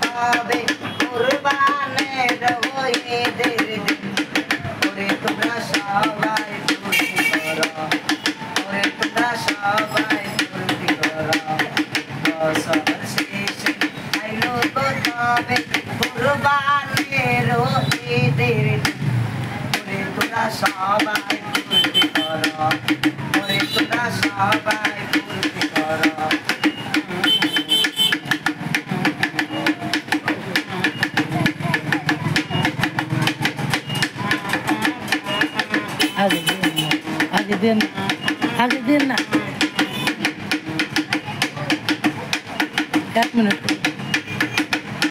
হবে কুরবানের ঈদের দিন ওরে তোমরা সবাই ফুর্তি করো ওরে তোমরা সবাই ফুর্তি করো বছর শেষে আইলো তো তবে কুরবানের ঈদের দিন ওরে তোমরা সবাই ফুর্তি করো ওরে তোমরা সবাই ফুর্তি করো आगे देना आगे देना 1 मिनट